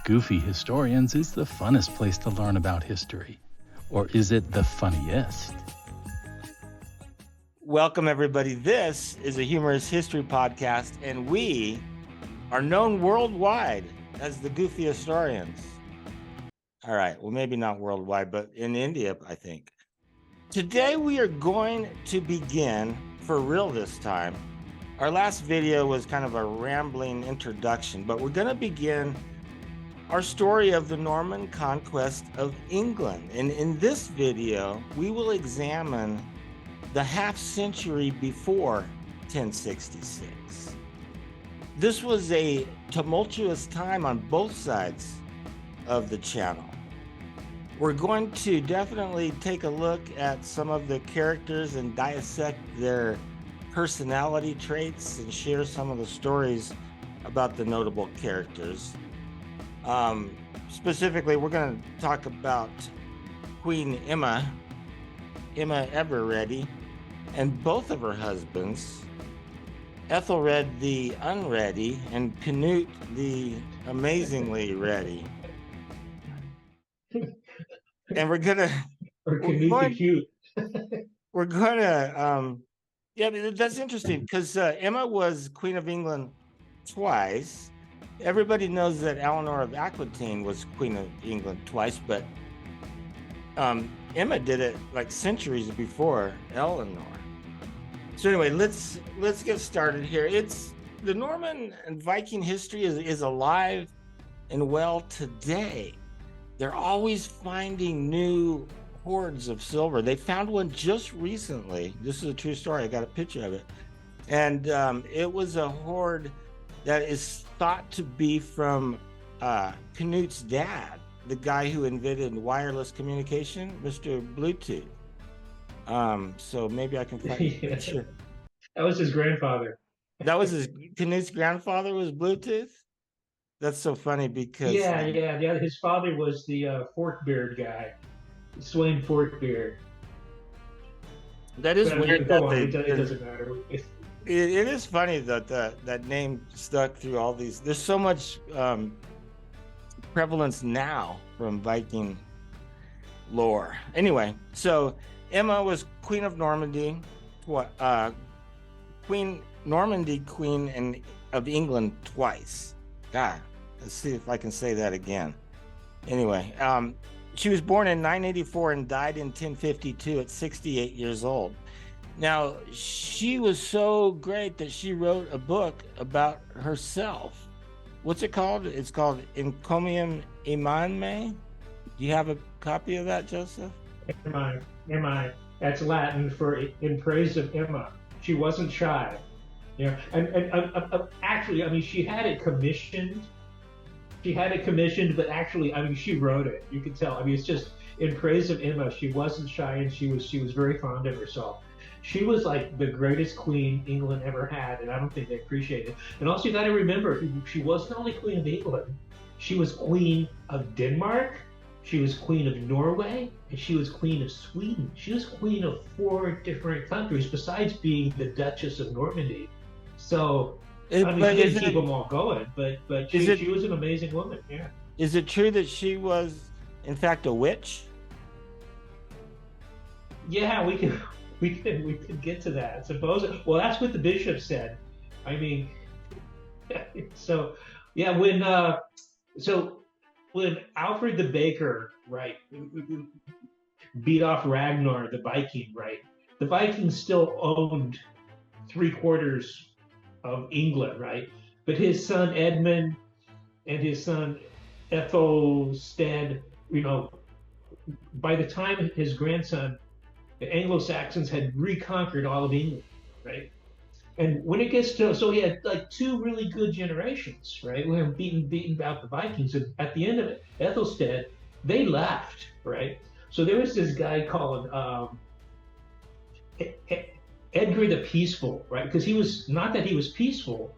Goofy Historians is the funnest place to learn about history. Or is it the funniest? Welcome, everybody. This is a humorous history podcast, and we are known worldwide as the Goofy Historians. All right, well, maybe not worldwide, but in India, I think. Today, we are going to begin, for real this time. Our last video was kind of a rambling introduction, but we're going to begin our story of the Norman conquest of England. And in this video, we will examine the half century before 1066. This was a tumultuous time on both sides of the channel. We're going to definitely take a look at some of the characters and dissect their personality traits and share some of the stories about the notable characters. Specifically, we're going to talk about Queen Emma Everready, and both of her husbands, Ethelred the Unready and Canute the Amazingly Ready. And we're gonna that's interesting because Emma was Queen of England twice. Everybody knows that Eleanor of Aquitaine was Queen of England twice, but Emma did it like centuries before Eleanor. So anyway, let's get started here. It's the Norman and Viking history is alive and well today. They're always finding new hoards of silver. They found one just recently. This is a true story. I got a picture of it. And it was a hoard that is thought to be from Canute's dad, the guy who invented wireless communication, Mr. Bluetooth. So maybe I can find a picture. That was his grandfather. That was Canute's grandfather was Bluetooth? That's so funny because... Yeah. His father was the Forkbeard guy, Swain Forkbeard. That is weird. It doesn't matter. It is funny that that name stuck through all these. There's so much prevalence now from Viking lore. Anyway, so Emma was Queen of Normandy, Queen of England twice. God, let's see if I can say that again. Anyway, she was born in 984 and died in 1052 at 68 years old. Now, she was so great that she wrote a book about herself. What's it called? It's called Encomium Emmae. Do you have a copy of that, Joseph? Emma. That's Latin for in praise of Emma. She wasn't shy. Yeah, and actually, I mean, she had it commissioned. But actually, I mean, she wrote it. You can tell. I mean, it's just in praise of Emma. She wasn't shy, and she was very fond of herself. She was like the greatest queen England ever had, and I don't think they appreciate it. And also, you got to remember, she wasn't only Queen of England. She was Queen of Denmark, she was Queen of Norway, and she was Queen of Sweden. She was Queen of 4 different countries, besides being the Duchess of Normandy. So, I mean, she didn't keep them all going, but she was an amazing woman, yeah. Is it true that she was, in fact, a witch? Yeah, we could get to that. Suppose. Well, that's what the bishop said. I mean, so yeah, when Alfred the Baker, right, beat off Ragnar the Viking, right, the Vikings still owned 3/4 of England, right, but his son Edmund and his son Aethelstan, you know, by the time his grandson, the Anglo-Saxons had reconquered all of England, right? And when it gets to, so he had like 2 really good generations, right? We have beaten out the Vikings. And at the end of it, Aethelstan, they left, right? So there was this guy called Edgar the Peaceful, right? Because he was, not that he was peaceful,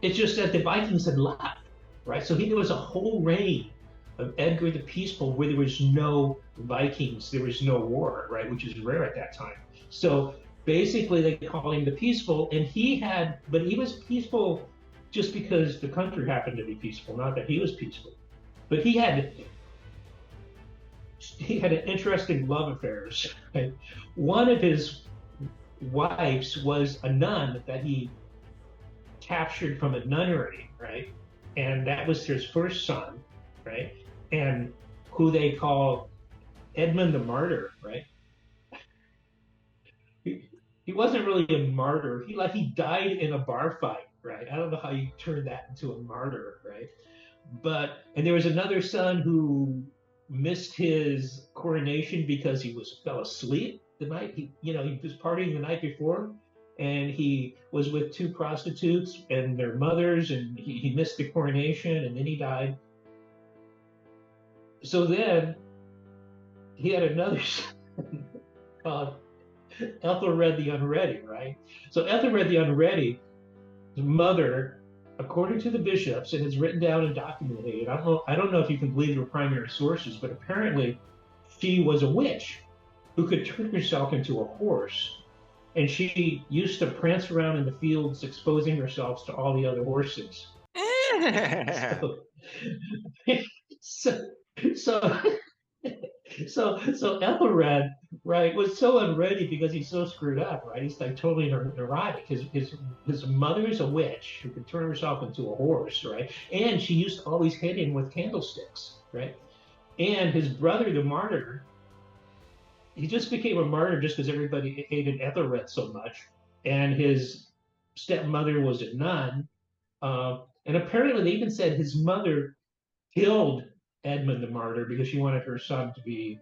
it's just that the Vikings had left, right? So there was a whole reign of Edgar the Peaceful where there was no Vikings, there was no war, right? Which is rare at that time. So basically they call him the Peaceful, and he was peaceful just because the country happened to be peaceful, not that he was peaceful. but he had an interesting love affairs. Right? One of his wives was a nun that he captured from a nunnery, right? And that was his first son, right? And who they call Edmund the Martyr, right? He wasn't really a martyr. He died in a bar fight, right? I don't know how you turn that into a martyr, right? And there was another son who missed his coronation because he fell asleep the night he was partying the night before, and he was with two prostitutes and their mothers, and he missed the coronation, and then he died. So then he had another son called Ethelred the Unready, right? So Ethelred the Unready, his mother, according to the bishops, and it's written down and documented. I don't know if you can believe your primary sources, but apparently she was a witch who could turn herself into a horse, and she used to prance around in the fields, exposing herself to all the other horses. so, so, so Ethelred, right, was so unready because he's so screwed up, right? He's like totally neurotic. His mother's a witch who could turn herself into a horse, right? And she used to always hit him with candlesticks, right? And his brother, the martyr, he just became a martyr just because everybody hated Ethelred so much. And his stepmother was a nun. And apparently they even said his mother killed Edmund the Martyr because she wanted her son to be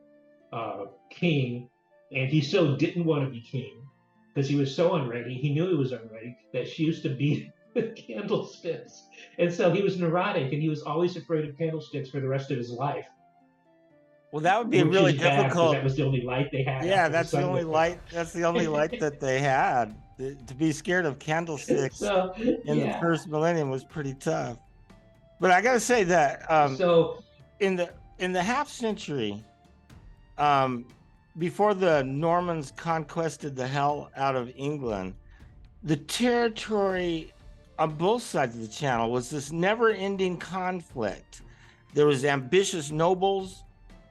king, and he so didn't want to be king because he was so unready. He knew he was unready that she used to beat with candlesticks, and so he was neurotic, and he was always afraid of candlesticks for the rest of his life. Well, that would be really difficult. That was the only light they had. Yeah, that's the only light. That's the only light that they had. To be scared of candlesticks in the first millennium was pretty tough. But I got to say that in the half century before the Normans conquested the hell out of England, the territory on both sides of the channel was this never-ending conflict. There was ambitious nobles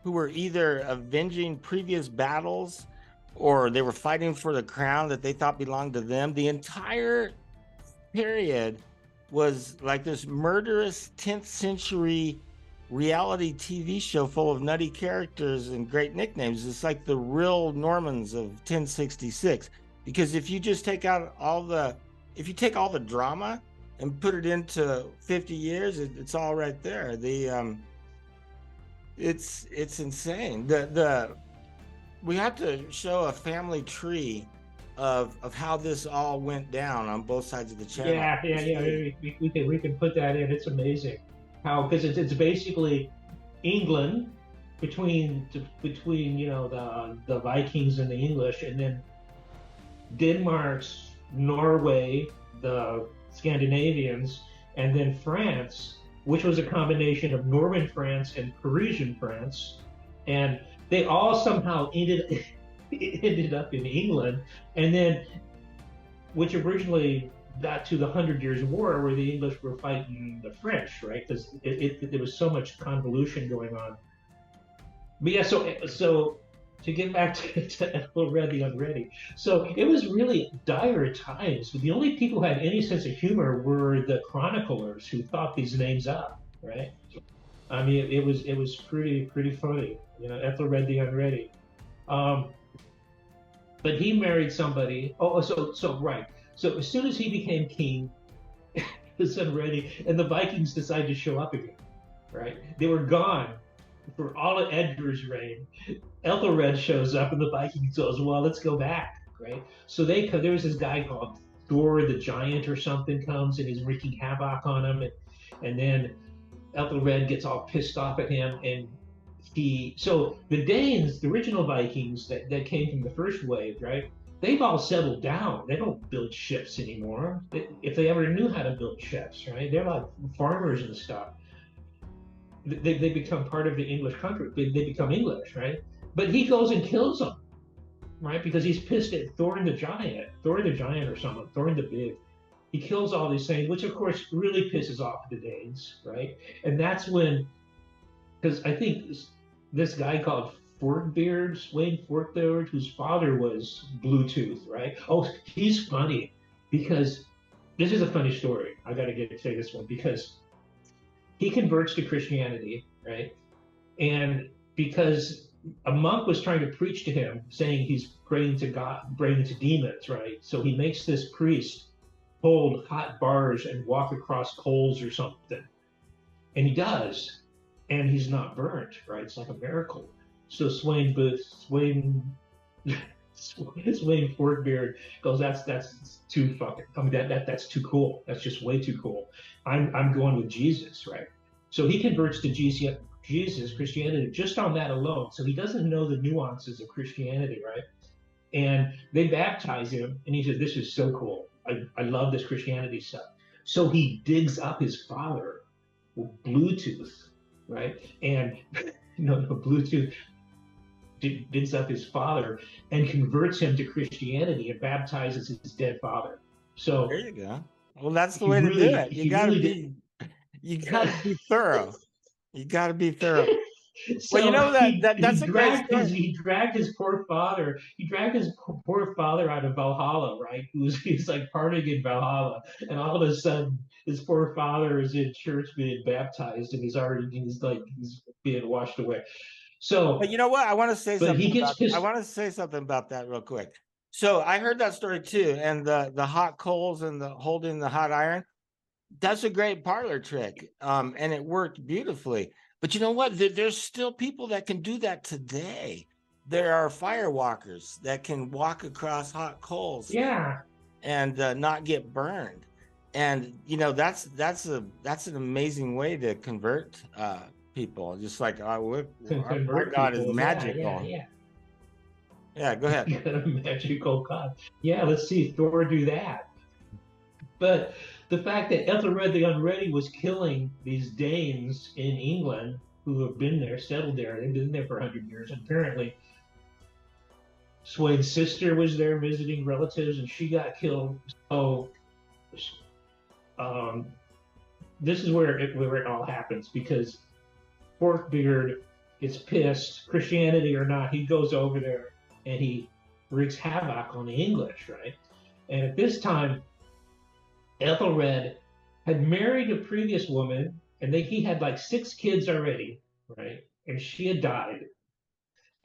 who were either avenging previous battles or they were fighting for the crown that they thought belonged to them. The entire period was like this murderous 10th century reality TV show full of nutty characters and great nicknames. It's like the real Normans of 1066. Because if you just take out all the drama and put it into 50 years, it's all right there. It's insane. We have to show a family tree of how this all went down on both sides of the channel. Yeah. We can put that in. It's amazing how, because it's basically England between the Vikings and the English, and then Denmark's, Norway, the Scandinavians, and then France, which was a combination of Norman France and Parisian France, and they all somehow ended up in England, and then which originally got to the 100 Years' War, where the English were fighting the French, right? Because there was so much convolution going on. But yeah, so to get back to Ethelred the Unready, so it was really dire times. The only people who had any sense of humor were the chroniclers who thought these names up, right? I mean, it was pretty funny, Ethelred the Unready. But he married somebody. Right. So as soon as he became king, he was unready, and the Vikings decided to show up again, right? They were gone for all of Edgar's reign. Ethelred shows up, and the Vikings goes, well, let's go back, right? So there was this guy called Thor the Giant or something comes, and he's wreaking havoc on him, and then Ethelred gets all pissed off at him, and so the Danes, the original Vikings that came from the first wave, right? They've all settled down. They don't build ships anymore. If they ever knew how to build ships, right? They're like farmers and stuff. They become part of the English country. They become English, right? But he goes and kills them, right? Because he's pissed at Thor the Giant or something, Thor the Big. He kills all these things, which of course really pisses off the Danes, right? And that's when because I think this guy called Forkbeard, Swain Forkbeard, whose father was Bluetooth, right? Oh, he's funny because this is a funny story. I got to say this one because he converts to Christianity, right? And because a monk was trying to preach to him, saying he's praying to God, praying to demons, right? So he makes this priest hold hot bars and walk across coals or something. And he does, and he's not burnt, right? It's like a miracle. So Swain Forkbeard goes, that's too fucking. I mean, that's too cool. That's just way too cool. I'm going with Jesus, right? So he converts to Jesus, Christianity, just on that alone. So he doesn't know the nuances of Christianity, right? And they baptize him, and he says, "This is so cool. I love this Christianity stuff." So he digs up his father with Bluetooth, right? And no, Bluetooth digs up his father and converts him to Christianity and baptizes his dead father. So there you go. Well, that's the way to do it. You gotta be thorough. You gotta be thorough. So well, you know that's a great story. He dragged his poor father. He dragged his poor father out of Valhalla, right? He's like partying in Valhalla, and all of a sudden, his poor father is in church being baptized, and he's being washed away. So, but you know what? I want to say something. I want to say something about that real quick. So I heard that story too, and the hot coals and the holding the hot iron. That's a great parlor trick, and it worked beautifully. But you know what? There's still people that can do that today. There are firewalkers that can walk across hot coals, and not get burned. And you know that's an amazing way to convert people. Just like our God is magical. Yeah, go ahead. A magical God. Yeah, let's see Thor do that. But the fact that Ethelred the Unready was killing these Danes in England who have been there, settled there, they've been there for 100 years. And apparently, Swain's sister was there visiting relatives, and she got killed. So, this is where it all happens, because Forkbeard gets pissed, Christianity or not. He goes over there and he wreaks havoc on the English, right? And at this time, Ethelred had married a previous woman, and he had like 6 kids already, right? And she had died.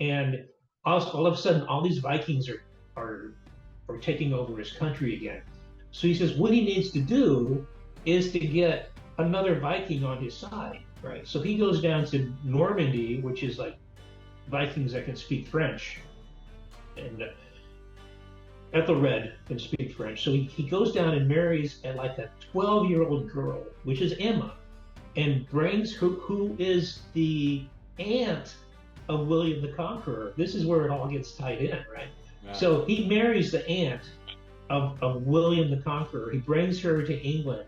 And all of a sudden, all these Vikings are taking over his country again. So he says what he needs to do is to get another Viking on his side, right? So he goes down to Normandy, which is like Vikings that can speak French. And Ethelred can speak French. So he goes down and marries like a 12-year-old girl, which is Emma, and brings who is the aunt of William the Conqueror. This is where it all gets tied in, right? Yeah. So he marries the aunt of William the Conqueror. He brings her to England,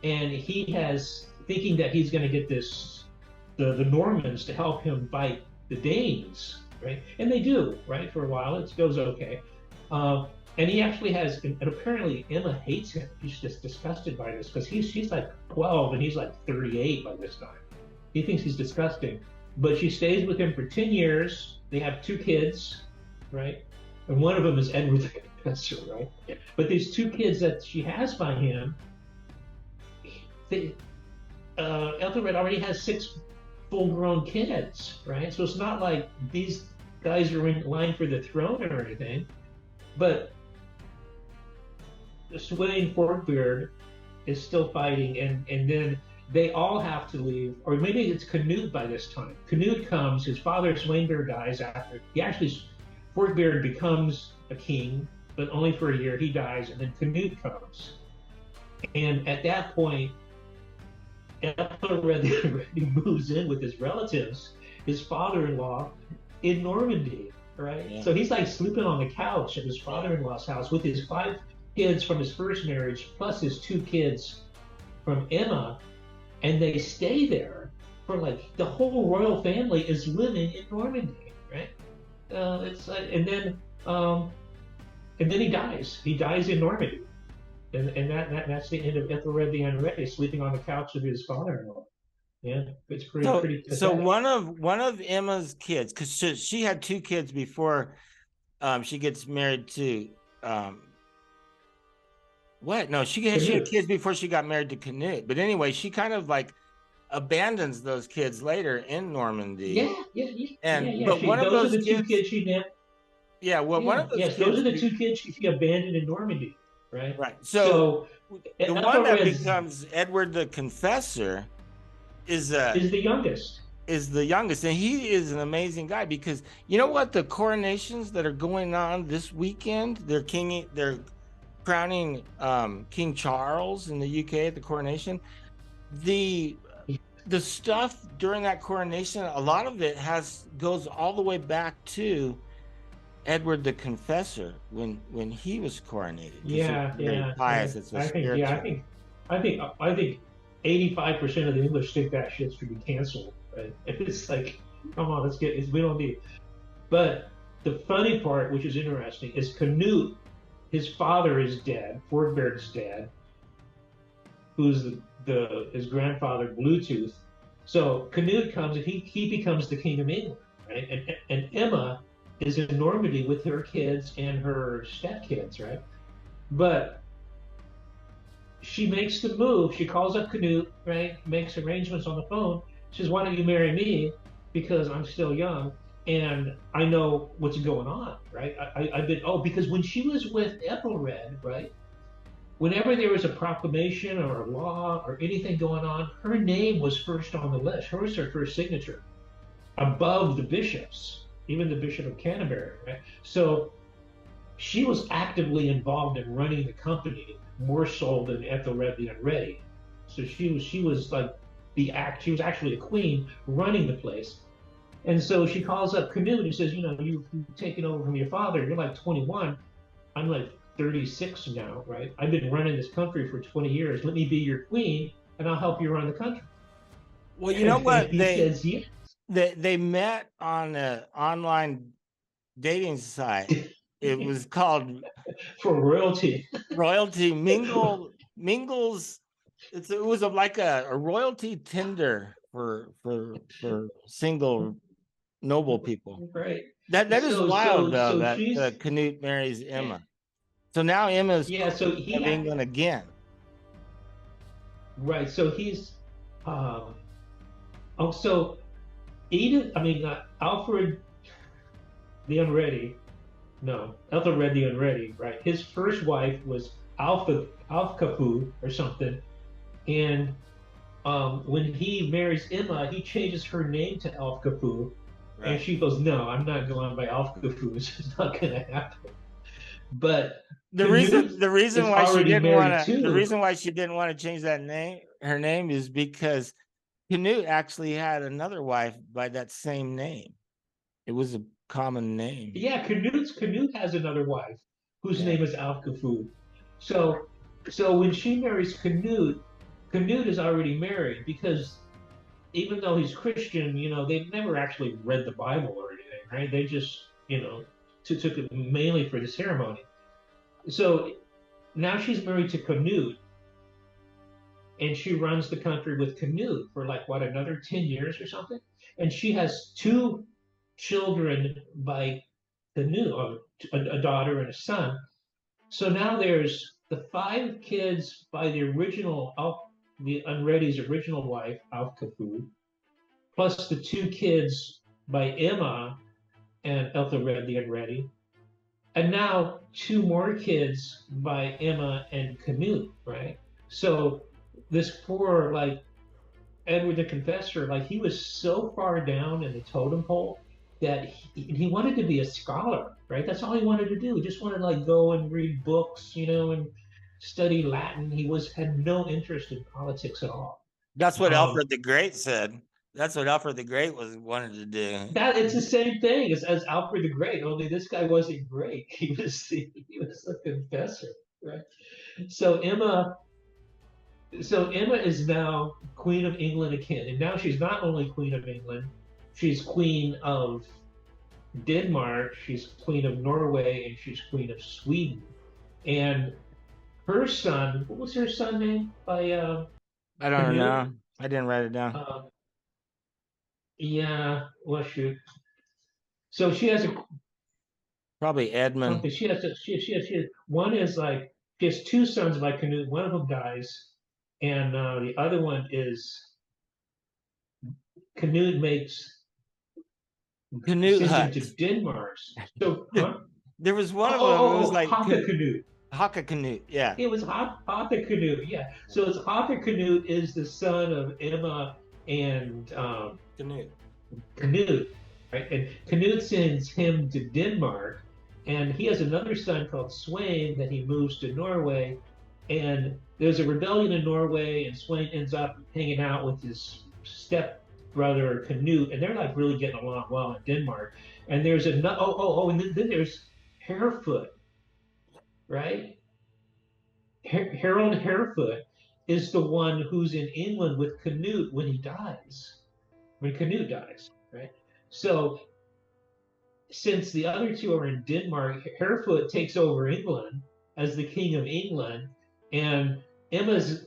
and he has, thinking that he's going to get the Normans to help him fight the Danes, right? And they do, right? For a while, it goes okay. And he actually has, and apparently Emma hates him. She's just disgusted by this, because she's like 12 and he's like 38 by this time. He thinks he's disgusting. But she stays with him for 10 years. They have 2 kids, right? And one of them is Edward the Confessor, right? But these 2 kids that she has by him, Ethelred already has 6 full-grown kids, right? So it's not like these guys are in line for the throne or anything. But Swain Forkbeard is still fighting, and then they all have to leave, or maybe it's Canute by this time. Canute comes, his father Swainbeard dies after, Forkbeard becomes a king, but only for a year. He dies, and then Canute comes. And at that point, Ethelred he moves in with his relatives, his father-in-law, in Normandy, right? Yeah. So he's like sleeping on the couch at his father-in-law's house with his 5 kids from his first marriage, plus his 2 kids from Emma, and they stay there for like, the whole royal family is living in Normandy, right? And then he dies. He dies in Normandy, and that's the end of Ethelred the Unready, sleeping on the couch of his father-in-law. Yeah, it's pretty pathetic. So one of Emma's kids, because she had two kids before she gets married to what? No, she had kids before she got married to Canute. But anyway, she kind of like abandons those kids later in Normandy. But one of those are the kids, two kids she named. Yeah, well, one of those kids, those are the two kids she abandoned in Normandy, right? Right. So the one that becomes Edward the Confessor is the youngest. And he is an amazing guy, because you know what, the coronations that are going on this weekend, they're crowning King Charles in the UK at the coronation. The stuff during that coronation, a lot of it goes all the way back to Edward the Confessor when he was coronated. Yeah. Pious. It's I think 85% of the English think that shit should be canceled. Right? It's like, come on, we don't need it. But the funny part, which is interesting, is Canute, his father is dead, Fortberg's dead, who's his grandfather, Bluetooth. So Canute comes and he becomes the king of England, right? And Emma is in Normandy with her kids and her stepkids, right? But she makes the move. She calls up Canute, right? Makes arrangements on the phone. She says, "Why don't you marry me? Because I'm still young and I know what's going on, right? Because when she was with Ethelred, right? Whenever there was a proclamation or a law or anything going on, her name was first on the list. Her was her first signature, above the bishops, even the Bishop of Canterbury, right? So she was actively involved in running the company, more so than Ethelred the Unready. So she was like she was actually a queen running the place. And so she calls up Canute and says, you've taken over from your father. You're like 21. I'm like 36 now, right? I've been running this country for 20 years. Let me be your queen and I'll help you run the country. Well, you know what? He says, yes. They met on an online dating site. It was called For royalty. Royalty Mingles. It was like a royalty Tinder for single noble people. Right. That is wild though. That Canute marries Emma. So now Emma's of England again. Right. So he's also Alfred the Unready. No, Ethelred the Unready, right? His first wife was Alfcafu or something. And when he marries Emma, he changes her name to Alfcafu. Right. And she goes, "No, I'm not going by Alfcafu. It's just not going to happen." But the reason why she didn't want to change her name is because Canute actually had another wife by that same name. It was a common name. Yeah, Canute has another wife whose name is Alfcafu. So when she marries Canute is already married, because even though he's Christian, they've never actually read the Bible or anything, right? They just, took it mainly for the ceremony. So now she's married to Canute, and she runs the country with Canute for another 10 years or something. And she has two children by Canute, a daughter and a son. So now there's the 5 kids by the Unready's original wife, Alfcafu, plus the 2 kids by Emma and Ethelred the Unready, and now 2 more kids by Emma and Canute, right? So this poor, Edward the Confessor, he was so far down in the totem pole that he wanted to be a scholar, right? That's all he wanted to do. He just wanted to go and read books, and study Latin. He had no interest in politics at all. That's what Alfred the Great said. That's what Alfred the Great wanted to do. It's the same thing as Alfred the Great, only this guy wasn't great. He was the confessor, right? So Emma is now Queen of England again, and now she's not only Queen of England, she's Queen of Denmark, she's Queen of Norway, and she's Queen of Sweden. And her son, what was her son name? I don't know. I didn't write it down. Yeah, well, shoot. So she has Probably Edmund. she has one is like she has two sons by Canute. One of them dies, and the other one is Canute Canute sends him Hut. to Denmark. So, huh? There was one of them. It was like Haka Canute. Haka Canute. Yeah. It was Haka Canute. Yeah. So it's Haka Canute is the son of Emma and Canute, right? And Canute sends him to Denmark, and he has another son called Sweyn that he moves to Norway. And there's a rebellion in Norway, and Sweyn ends up hanging out with his stepbrother Canute, and they're like really getting along well in Denmark. And there's and then there's Harefoot, right? Harold Harefoot is the one who's in England with Canute when Canute dies, right? So since the other two are in Denmark, Harefoot takes over England as the king of England, and Emma's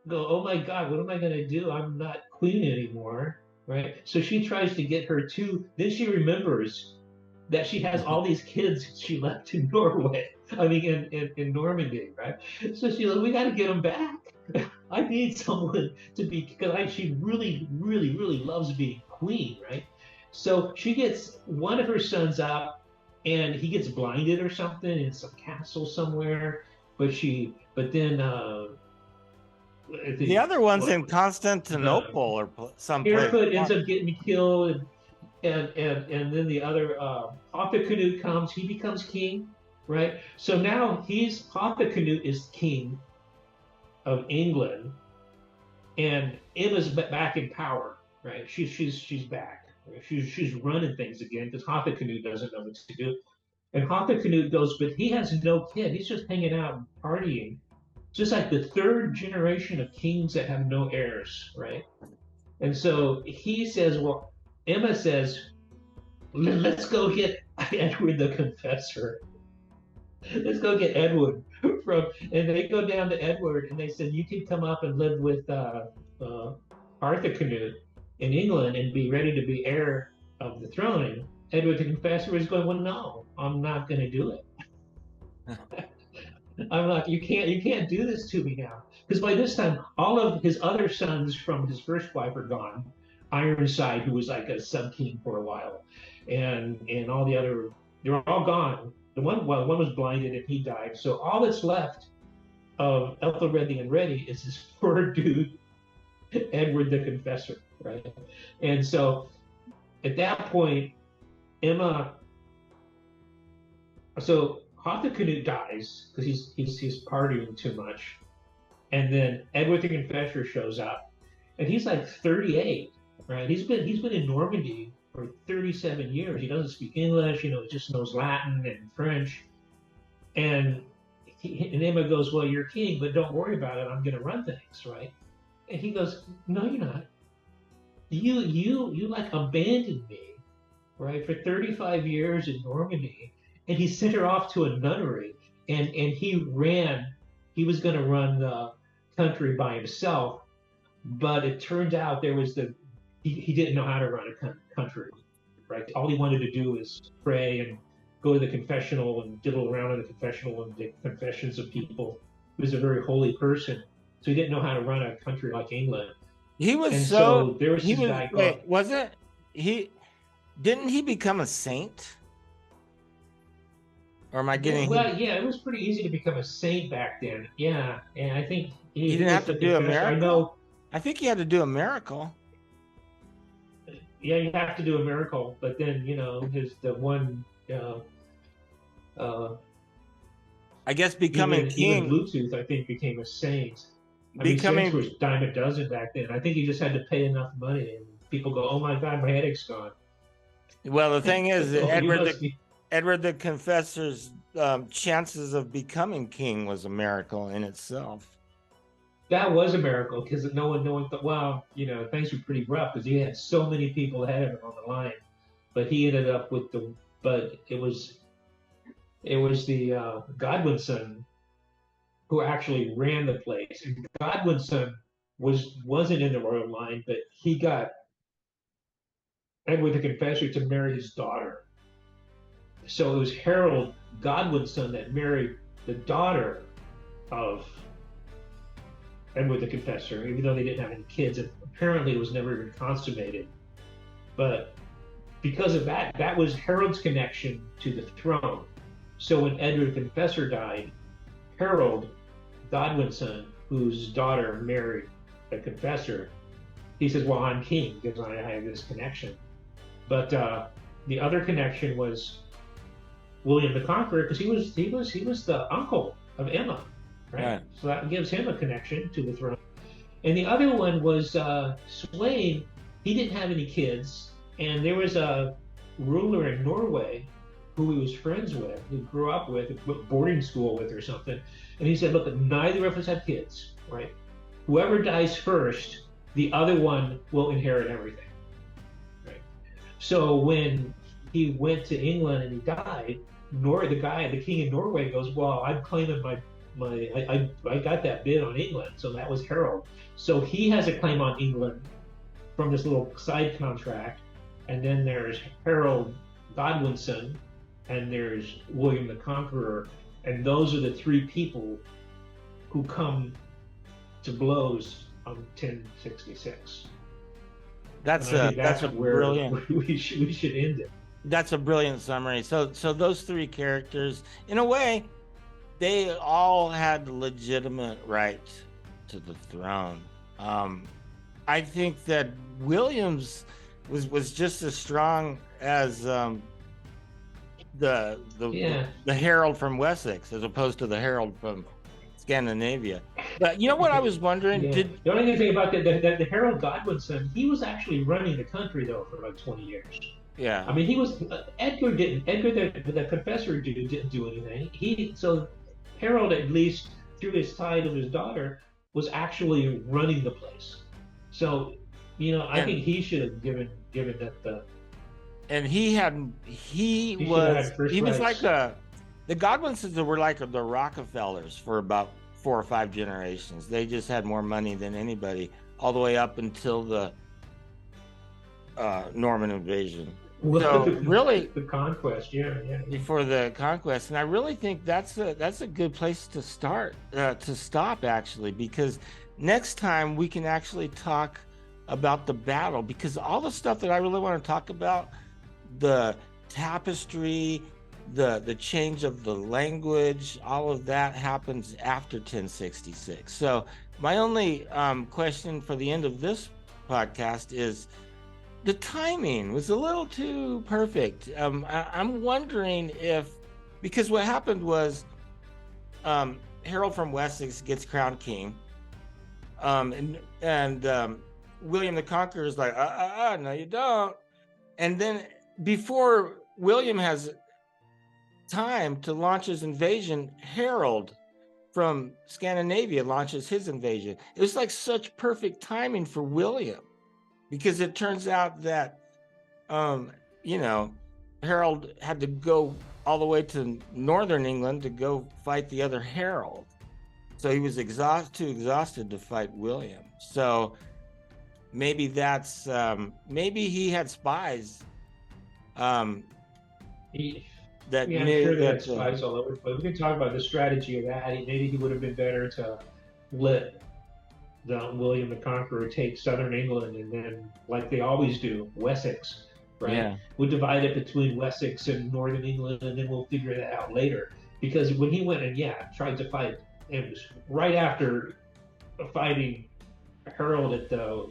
go, oh my God, what am I going to do? I'm not queen anymore, right? So she tries to get her to. Then she remembers that she has all these kids she left in Norway. I mean, in Normandy, right? So she's like, we got to get them back. I need someone to be, because she really, really, really loves being queen, right? So she gets one of her sons up, and he gets blinded or something in some castle somewhere. But then the other one's in Constantinople or someplace. Harefoot ends up getting killed, and then the other Arthur Canute comes. He becomes king, right? So now Arthur Canute is king of England, and Emma's back in power, right? She's back. She's running things again because Arthur Canute doesn't know what to do. And Arthur Canute goes, but he has no kid. He's just hanging out and partying. Just like the third generation of kings that have no heirs, right? And so he says, well, Emma says, let's go get Edward the Confessor. Let's go get Edward and they go down to Edward, and they said, you can come up and live with Arthur Canute in England and be ready to be heir of the throne. And Edward the Confessor is going, well, no, I'm not going to do it. I'm like, you can't do this to me now. Because by this time, all of his other sons from his first wife are gone. Ironside, who was like a sub-king for a while, and all the other, they're all gone. One was blinded and he died. So all that's left of Ethelred the Unready is this poor dude, Edward the Confessor, right? And so at that point, Arthur Canute dies because he's partying too much, and then Edward the Confessor shows up, and he's like 38, right? He's been in Normandy for 37 years. He doesn't speak English, he just knows Latin and French, and Emma goes, well, you're king, but don't worry about it. I'm going to run things, right? And he goes, no, you're not. You like abandoned me, right, for 35 years in Normandy. And he sent her off to a nunnery, and he was going to run the country by himself, but it turned out he didn't know how to run a country, right? All he wanted to do is pray and go to the confessional and diddle around in the confessional and make confessions of people. He was a very holy person, so he didn't know how to run a country like England. He was there was this guy called, didn't he become a saint? Or am I getting? Well, yeah, it was pretty easy to become a saint back then. Yeah, and I think he didn't have to do a miracle. I know. I think he had to do a miracle. Yeah, you have to do a miracle, but then the one. I guess becoming king. Even Bluetooth, I think, became a saint. Saints was dime a dozen back then. I think he just had to pay enough money, and people go, "Oh my God, my headache's gone." Well, the thing is, Edward the Confessor's chances of becoming king was a miracle in itself. That was a miracle because no one thought, well, things were pretty rough because he had so many people ahead of him on the line, but he ended up but it was the Godwinson who actually ran the place. And Godwinson wasn't in the royal line, but he got Edward the Confessor to marry his daughter. So it was Harold, Godwin's son, that married the daughter of Edward the Confessor, even though they didn't have any kids. And apparently it was never even consummated. But because of that, that was Harold's connection to the throne. So when Edward the Confessor died, Harold, Godwin's son, whose daughter married the Confessor, he says, well, I'm king because I have this connection. But the other connection was William the Conqueror, because he was the uncle of Emma, right? So that gives him a connection to the throne. And the other one was Sweyn. He didn't have any kids, and there was a ruler in Norway who he was friends with, who grew up with, boarding school with or something. And he said, look, neither of us have kids, right? Whoever dies first, the other one will inherit everything, right? So when he went to England and he died, the king of Norway goes, well, I'm claiming I got that bid on England. So that was Harold. So he has a claim on England from this little side contract. And then there's Harold Godwinson, and there's William the Conqueror. And those are the three people who come to blows on 1066. That's a brilliant. We should end it. That's a brilliant summary. So those three characters, in a way, they all had legitimate rights to the throne. I think that William's was just as strong as the Herald from Wessex, as opposed to the Herald from Scandinavia. But you know what I was wondering? The only thing about the Harold Godwinson, he was actually running the country though for like 20 years. Yeah. I mean, he was Edgar the Confessor didn't do anything. So Harold, at least through his tie to his daughter, was actually running the place. So, I think he should have given that the. And he was like the Godwinsons were like the Rockefellers for about 4 or 5 generations. They just had more money than anybody, all the way up until the Norman invasion. So really, the conquest, before the conquest, and I really think that's a good place to start, to stop actually, because next time we can actually talk about the battle, because all the stuff that I really want to talk about, the tapestry, the change of the language, all of that happens after 1066. So my only question for the end of this podcast is, the timing was a little too perfect. I'm wondering if, because what happened was Harold from Wessex gets crowned king, and William the Conqueror is like, no, you don't. And then before William has time to launch his invasion, Harold from Scandinavia launches his invasion. It was like such perfect timing for William, because it turns out that, Harold had to go all the way to northern England to go fight the other Harold. So he was too exhausted to fight William. So maybe that's, maybe he had spies. I'm sure that spies all over. But we can talk about the strategy of that. Maybe he would have been better to let William the Conqueror take southern England, and then, like they always do, Wessex, right? Yeah. We'll divide it between Wessex and northern England, and then we'll figure that out later. Because when he went and tried to fight, it was right after fighting Harold at the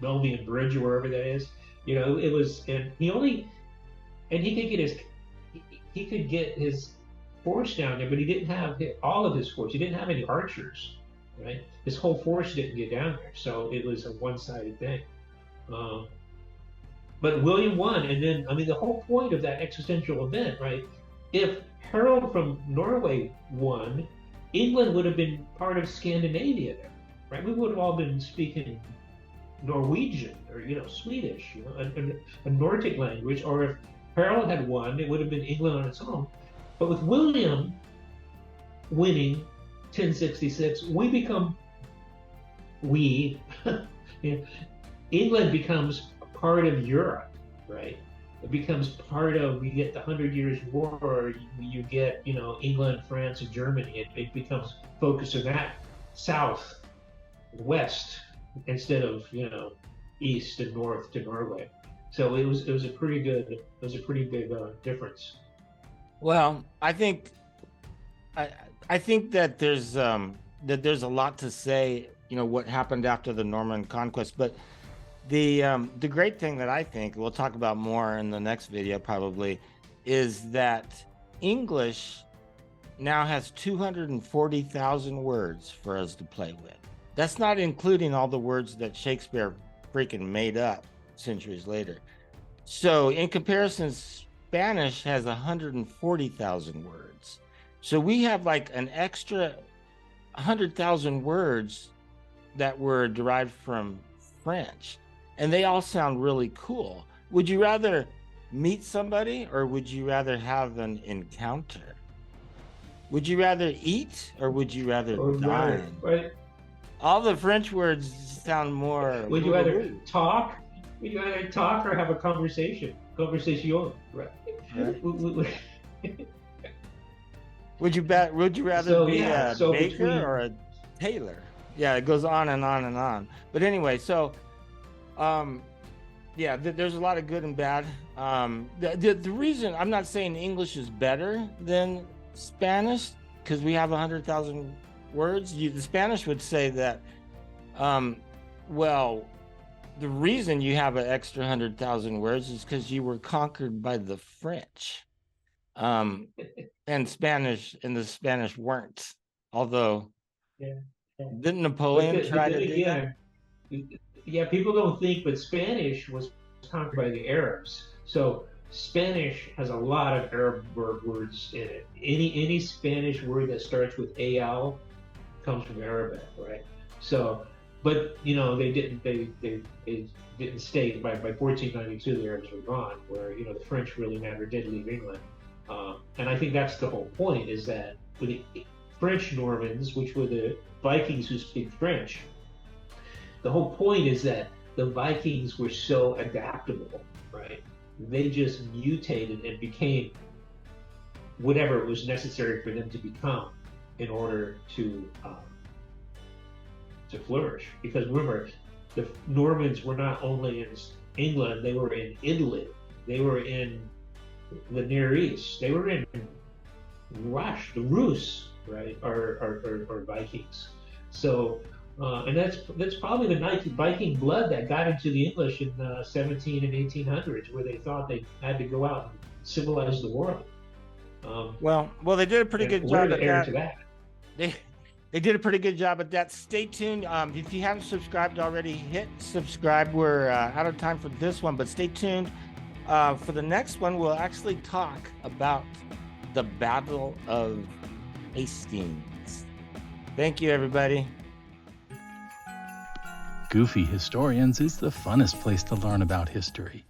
Melvian Bridge or wherever that is. It was, and he could get his force down there, but he didn't have all of his force. He didn't have any archers, right? His whole force didn't get down there, so it was a one-sided thing. But William won, and then, the whole point of that existential event, right? If Harold from Norway won, England would have been part of Scandinavia there, right? We would have all been speaking Norwegian or, Swedish, a Nordic language. Or if Harold had won, it would have been England on its own. But with William winning 1066, we become we, England becomes part of Europe, right? It becomes part of, we get the 100 Years' War, you get, England, France, and Germany. It becomes focused on that, south, west, instead of, east and north to Norway. So it was a pretty good, difference. Well, I think that there's a lot to say, what happened after the Norman conquest. But the great thing that I think we'll talk about more in the next video probably is that English now has 240,000 words for us to play with. That's not including all the words that Shakespeare freaking made up centuries later. So in comparison, Spanish has 140,000 words. So we have like an extra 100,000 words that were derived from French, and they all sound really cool. Would you rather meet somebody, or would you rather have an encounter? Would you rather eat, or would you rather dine? Right. All the French words sound more. Would you rather talk? Would you rather talk or have a conversation? Conversation, right? Would you rather be a baker or a tailor? Yeah, it goes on and on and on. But anyway, so there's a lot of good and bad. The reason I'm not saying English is better than Spanish, because we have 100,000 words. The Spanish would say that, the reason you have an extra 100,000 words is because you were conquered by the French. And the Spanish weren't. Although, didn't Napoleon try to do that? Yeah, people don't think, but Spanish was conquered by the Arabs. So Spanish has a lot of Arab words in it. Any Spanish word that starts with al comes from Arabic, right? So, but they didn't stay. By 1492, the Arabs were gone. Where the French really never did leave England. And I think that's the whole point, is that with the French Normans, which were the Vikings who speak French, the whole point is that the Vikings were so adaptable, right? They just mutated and became whatever was necessary for them to become in order to flourish. Because remember, the Normans were not only in England, they were in Italy, they were in the Near East, they were in Russia. The Rus, right, are Vikings. So, and that's probably the Viking blood that got into the English in the 17 and 1800s, where they thought they had to go out and civilize the world. Well, they did a pretty good job at that. They did a pretty good job at that. Stay tuned. If you haven't subscribed already, hit subscribe. We're out of time for this one, but stay tuned. For the next one, we'll actually talk about the Battle of Hastings. Thank you, everybody. Goofy Historians is the funnest place to learn about history.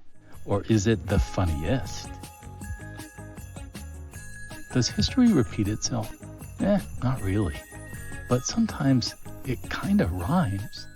Or is it the funniest? Does history repeat itself? Not really. But sometimes it kind of rhymes.